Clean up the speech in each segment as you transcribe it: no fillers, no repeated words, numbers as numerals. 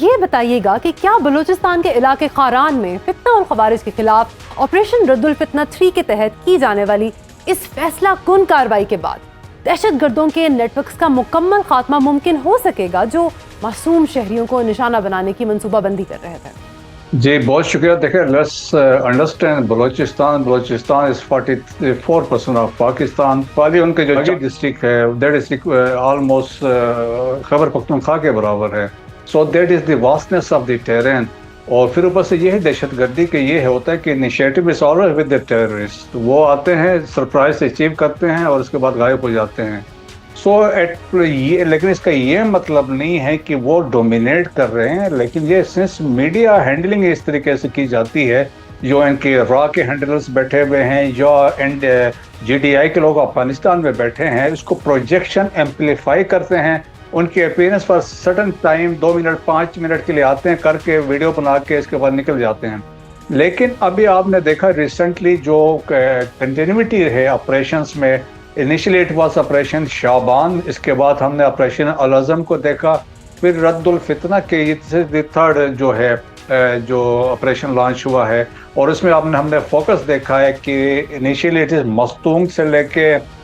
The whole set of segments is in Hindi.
ये बताइएगा कि क्या बलूचिस्तान के इलाके खारान में फितना और खवारिज के खिलाफ ऑपरेशन रद्दुल फितना 3 के तहत की जाने वाली इस फैसला कुन कार्रवाई के बाद दहशत गर्दों के नेटवर्क्स का मुकम्मल खात्मा मुमकिन हो सकेगा जो मासूम शहरियों को निशाना बनाने की मंसूबाबंदी कर रहे थे? जी बहुत शुक्रिया। देखिए, let's understand Balochistan is 44% of Pakistan. वाली उनके जो डिस्ट्रिक्ट है that district almost Khyber Pakhtunkhwa के बराबर है। सो that is the vastness of the terrain. और फिर ऊपर से ये है दहशतगर्दी के ये होता है कि initiative is always with the terrorist. वो आते हैं, सरप्राइज अचीव करते हैं और उसके बाद गायब हो जाते हैं। ये लेकिन इसका ये मतलब नहीं है कि वो डोमिनेट कर रहे हैं, लेकिन ये सिंस मीडिया हैंडलिंग इस तरीके से की जाती है, जो इनके रॉ के हैंडलर्स बैठे हुए हैं या GDI के लोग अफगानिस्तान में बैठे हैं, उसको प्रोजेक्शन एम्पलीफाई करते हैं। उनके अपीयरेंस पर सडन टाइम 2 मिनट 5 मिनट के लिए आते हैं, करके वीडियो बना के इसके बाद निकल जाते हैं। लेकिन अभी आपने देखा रिसेंटली जो कंटिन्यूटी है ऑपरेशंस में, इनिशियली इट वाज ऑपरेशन शाबान, इसके बाद हमने ऑपरेशन अल अज़म को देखा, फिर रद्दुल फितना के थर्ड जो ऑपरेशन लॉन्च हुआ है। और उसमें हमने फोकस देखा है कि इनिशियली इट इज़ मस्तूंग से लेके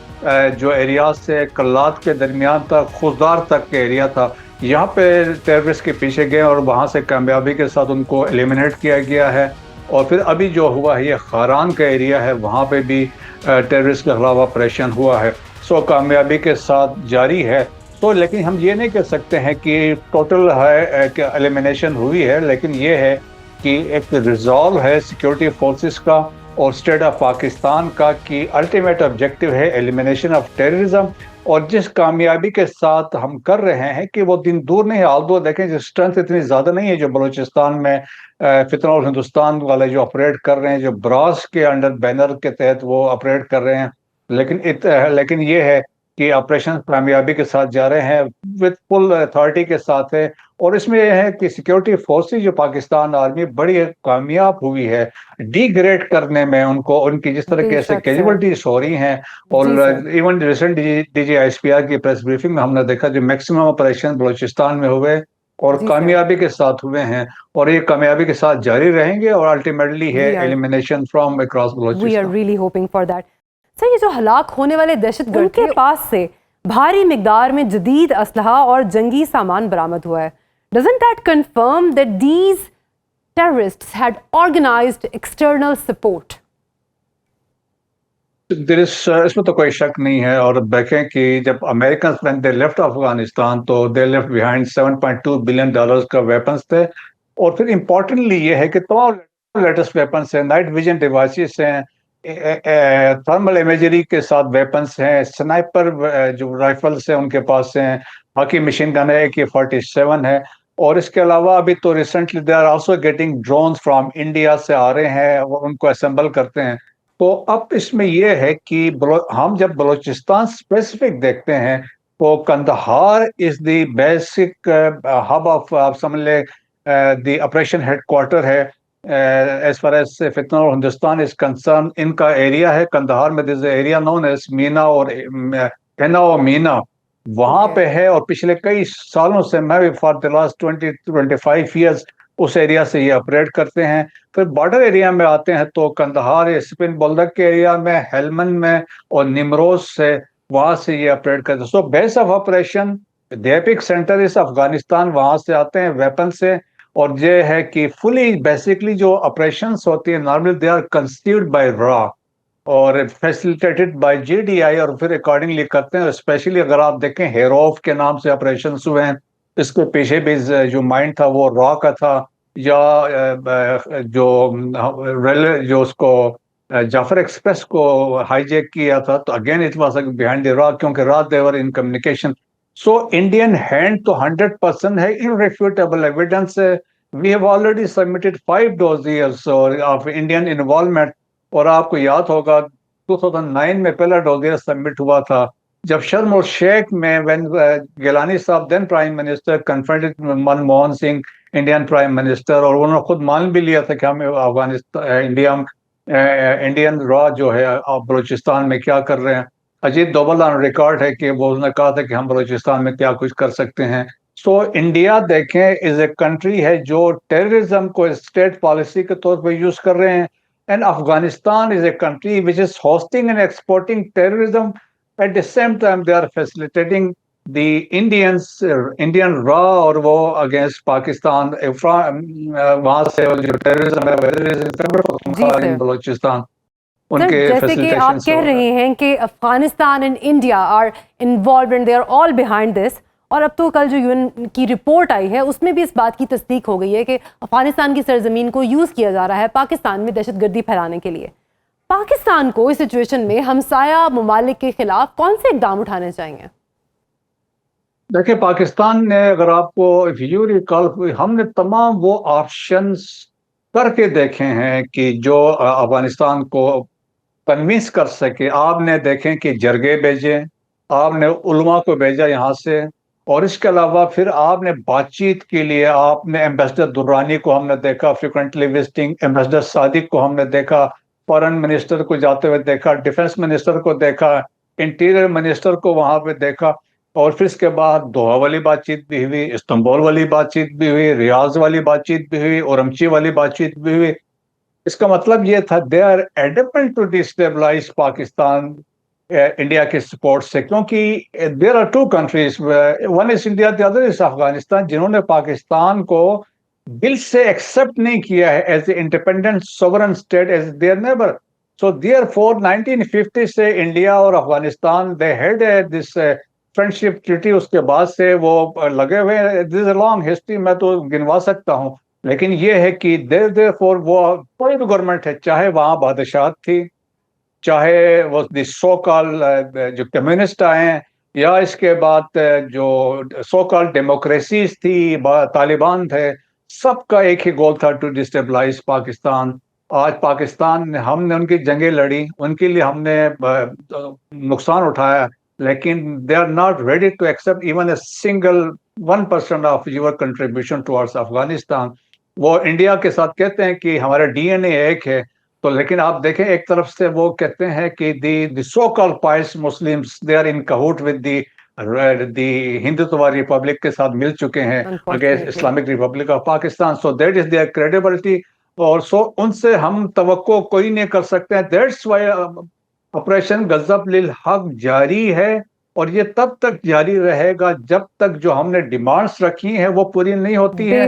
जो एरिया से कल्लात के दरमियान तक खुजदार तक के एरिया था, यहाँ पे टेररिस्ट के पीछे गए और वहाँ से कामयाबी के साथ उनको एलिमिनेट किया गया है। और फिर अभी जो हुआ है ये खारान का एरिया है, वहाँ पे भी टेररिस्ट के खिलाफ ऑपरेशन हुआ है। सो कामयाबी के साथ जारी है। तो लेकिन हम ये नहीं कह सकते हैं कि टोटल है कि एलिमिनेशन हुई है, लेकिन ये है कि एक रिजॉल्व है सिक्योरिटी फोर्सेस का और स्टेट ऑफ पाकिस्तान का कि अल्टीमेट ऑब्जेक्टिव है एलिमिनेशन ऑफ टेररिज्म। और जिस कामयाबी के साथ हम कर रहे हैं कि वो दिन दूर नहीं है। आल्दो देखें जो स्ट्रेंथ इतनी ज़्यादा नहीं है जो बलूचिस्तान में फितना और हिंदुस्तान वाले जो ऑपरेट कर रहे हैं, जो ब्रास के अंडर बैनर के तहत वो ऑपरेट कर रहे हैं, लेकिन ये है कि ऑपरेशन कामयाबी के साथ जा रहे हैं, विद फुल अथॉरिटी के साथ है। और इसमें यह है कि सिक्योरिटी फोर्सेस जो पाकिस्तान आर्मी बड़ी कामयाब हुई है डिग्रेड करने में उनको, उनकी जिस तरह के ऐसे कैजुअलिटीज हो रही हैं। और इवन रिसेंट DGISPR की प्रेस ब्रीफिंग में हमने देखा जो मैक्सिमम ऑपरेशन बलूचिस्तान में हुए और कामयाबी के साथ हुए हैं, और ये कामयाबी के साथ जारी रहेंगे और अल्टीमेटली है elimination from across Balochistan. We are really hoping for that. Sir, ये जो हलाक होने वाले दहशतगर्द के पास से भारी मिकदार में जदीद असलहा और जंगी सामान बरामद हुआ है, doesn't that confirm that these terrorists had organised external support? इसमें तो कोई शक नहीं है। और देखें कि जब American when they left Afghanistan तो दे लेफ्ट बिहाइंड $7.2 बिलियन का वेपन्स थे। और फिर इम्पोर्टेंटली ये है कि तमाम लेटेस्ट वेपन्स हैं, नाइट विजन डिवाइसेस हैं, थर्मल इमेजरी के साथ वेपन्स हैं, स्नाइपर जो राइफल्स हैं उनके पास हैं, बाकी मशीन गन है, AK-47 है। और इसके अलावा अभी तो recently they are also getting drones from India से आ रहे हैं और उनको असेंबल करते हैं। तो अब इसमें यह है कि हम जब बलूचिस्तान स्पेसिफिक देखते हैं तो Kandahar is the basic hub of, आप समझ ले, द ऑपरेशन हेडक्वार्टर है एज फार एज फितना और हिंदुस्तान इज कंसर्न। इनका एरिया है कंदहार में, दिस एरिया नोन एज मीना और हेना और मीना, वहां पे है। और पिछले कई सालों से मैं भी फॉर द लास्ट 20-25 ईयर्स उस एरिया से ये ऑपरेट करते हैं। फिर बॉर्डर एरिया में आते हैं तो कंदहार स्पिन बोल्दक के एरिया में, हेलमंद में और निमरोज से, वहां से ये ऑपरेट करते हैं। So base of operation the epic centre इस अफगानिस्तान, वहां से आते हैं वेपन से। और ये है कि फुली बेसिकली जो ऑपरेशंस होती है normally they are conceived by रॉ और फैसिलिटेटेड बाय GDI और फिर अकॉर्डिंगली करते हैं। स्पेशली अगर आप देखें हेरोफ के नाम से ऑपरेशन हुए हैं, इसके पीछे भी जो माइंड था वो रॉ का था, या जो उसको जाफर एक्सप्रेस को हाईजैक किया था, तो again it was behind the रॉ, क्योंकि रॉ they were in communication. So Indian hand तो 100% है, इनरिफ्यूटेबल एविडेंस है। We have already submitted 5 dossiers of Indian involvement. और आपको याद होगा 2009 में पहला डोजियर सबमिट हुआ था जब शर्म और शेख में व्हेन गिलानी साहब then prime minister confronted Manmohan Singh Indian prime minister, और उन्होंने खुद मान भी लिया था कि हम अफगानिस्तान इंडियन रॉ जो है आप बलूचिस्तान में क्या कर रहे हैं। अजीत दोवल ऑन रिकॉर्ड है कि वो उसने कहा था कि हम बलूचिस्तान में क्या कुछ कर सकते हैं। सो इंडिया देखें इज ए कंट्री है जो टेररिज्म को स्टेट पॉलिसी के तौर पर यूज कर रहे हैं, and Afghanistan is a country which is hosting and exporting terrorism. At the same time they are facilitating the Indian रॉ और वो अगेंस्ट पाकिस्तान, वहां से जो टेररिज्म जी है सर। इन बलोचिस्तान सर उनके जैसे कि आप facilitation से कह हो रहा है। रहे हैं कि Afghanistan and India are involve and they are all behind this, और अब तो कल जो यूएन की रिपोर्ट आई है उसमें भी इस बात की तस्दीक हो गई है कि अफगानिस्तान की सरजमीन को यूज़ किया जा रहा है पाकिस्तान में दहशतगर्दी फैलाने के लिए। पाकिस्तान को इस सिचुएशन में हमसाया ममालिक के खिलाफ कौन से इकदाम उठाने चाहिए? देखिए, पाकिस्तान ने, अगर आपको इफ यू रिकॉल, हमने तमाम वो ऑप्शंस करके देखे हैं कि जो अफगानिस्तान को कन्विंस कर सके। आपने देखें कि जरगे भेजे, आपने उलमा को भेजा यहाँ से, और इसके अलावा फिर आपने बातचीत के लिए आपने एम्बेसडर दुर्रानी को हमने देखा, फ्रिक्वेंटली विजिटिंग एम्बेसडर सादिक को हमने देखा, फॉरेन मिनिस्टर को जाते हुए देखा, डिफेंस मिनिस्टर को देखा, इंटीरियर मिनिस्टर को वहां पे देखा, और फिर इसके बाद दोहा वाली बातचीत भी हुई, इस्तांबुल वाली बातचीत भी हुई, रियाज वाली बातचीत भी हुई, उरमची वाली बातचीत भी हुई। इसका मतलब ये था they are able to destabilize Pakistan India के सपोर्ट से, क्योंकि there are two countries, one is India, the other is Afghanistan, जिन्होंने पाकिस्तान को दिल से एक्सेप्ट नहीं किया है as a independent sovereign state, as their neighbour. So therefore 1950 से इंडिया और Afghanistan they had this friendship treaty, उसके बाद से वो लगे हुए हैं। This is a long history, मैं तो गिनवा सकता हूँ, लेकिन ये है कि देयरफॉर वो कोई भी गवर्नमेंट है, चाहे वहां बादशाह थी, चाहे वो सो कॉल जो कम्युनिस्ट आए, या इसके बाद जो सो कॉल डेमोक्रेसीज थी, तालिबान थे, सबका एक ही गोल था, टू डिस्टेबलाइज पाकिस्तान। आज पाकिस्तान, हमने उनकी जंगें लड़ी, उनके लिए हमने नुकसान उठाया, लेकिन they are not ready to accept even a single 1% of your contribution towards Afghanistan. वो इंडिया के साथ कहते हैं कि हमारा डीएनए एक है, तो लेकिन आप देखें एक तरफ से वो कहते हैं कि the so called pious Muslims they are in cahoots with the Hindutva republic के साथ मिल चुके हैं against Islamic republic of Pakistan. So that is their credibility, और सो उनसे हम तवक्को कोई नहीं कर सकते हैं। दैट्स व्हाई ऑपरेशन गजब लिल हक जारी है, और ये तब तक जारी रहेगा जब तक जो हमने डिमांड्स रखी हैं वो पूरी नहीं होती हैं।